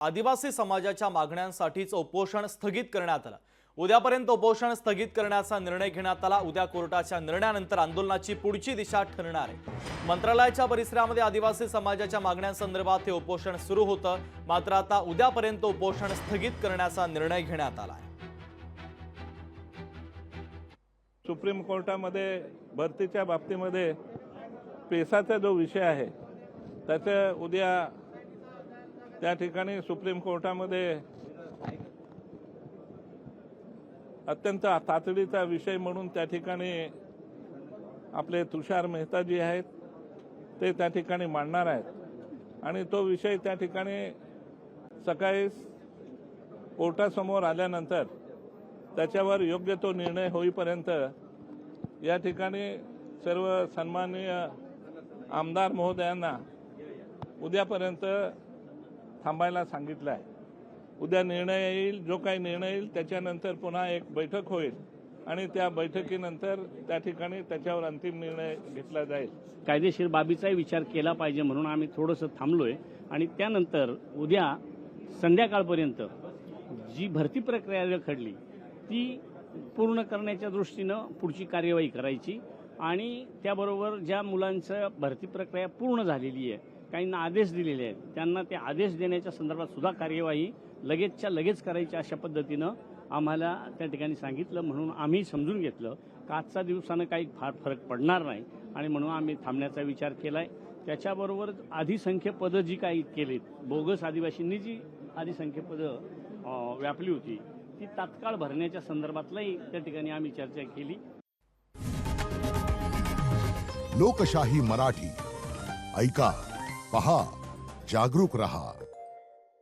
आदिवासी समाजाच्या मागण्यांसाठीचं उपोषण स्थगित करण्यात आलं। उद्यापर्यंत उपोषण स्थगित करण्याचा निर्णय घेण्यात आला। उद्या कोर्टाच्या निर्णयानंतर आंदोलनाची पुढची दिशा ठरणार आहे। मंत्रालयाच्या परिसरामध्ये आदिवासी समाजाच्या मागण्यांसंदर्भात हे उपोषण सुरू होतं, मात्र आता उद्यापर्यंत उपोषण स्थगित करण्याचा निर्णय घेण्यात आला आहे। सुप्रीम कोर्टामध्ये भरतीच्या बाबतीमध्ये पेसाचा जो विषय आहे त्याचं उद्या त्या ठिकाणी सुप्रीम कोर्टामध्ये अत्यंत तातडीचा विषय म्हणून त्या ठिकाणी आपले तुषार मेहता जी आहेत ते त्या ठिकाणी मांडणार आहेत आणि तो विषय त्या ठिकाणी सकाळी कोर्टासमोर आल्यानंतर त्याच्यावर योग्य तो निर्णय होईपर्यंत या ठिकाणी सर्व सन्माननीय आमदार महोदयांना उद्यापर्यंत थांबायला सांगितलं आहे। उद्या निर्णय येईल, जो काही निर्णय येईल त्याच्यानंतर पुन्हा एक बैठक होईल आणि त्या बैठकीनंतर त्या ठिकाणी त्याच्यावर अंतिम निर्णय घेतला जाईल। कायदेशीर बाबीचाही विचार केला पाहिजे म्हणून आम्ही थोडंसं थांबलोय आणि त्यानंतर उद्या संध्याकाळपर्यंत जी भरती प्रक्रिया रखडली ती पूर्ण करण्याच्या दृष्टीनं पुढची कार्यवाही करायची आणि त्याबरोबर ज्या मुलांचं भरती प्रक्रिया पूर्ण झालेली आहे, काहींना आदेश दिलेले आहेत, त्यांना ते आदेश देण्याच्या संदर्भात सुद्धा कार्यवाही लगेचच्या लगेच करायची अशा पद्धतीनं आम्हाला त्या ठिकाणी सांगितलं। म्हणून आम्ही समजून घेतलं की आजच्या दिवसानं काही फार फरक पडणार नाही आणि म्हणून आम्ही थांबण्याचा विचार केलाय। त्याच्याबरोबर अधिसंख्य पदं जी काही केलीत, बोगस आदिवासींनी जी अधिसंख्य पदं व्यापली होती ती तात्काळ भरण्याच्या संदर्भातलाही त्या ठिकाणी आम्ही चर्चा केली। लोकशाही मराठी ऐका, पहा, जागरूक रहा।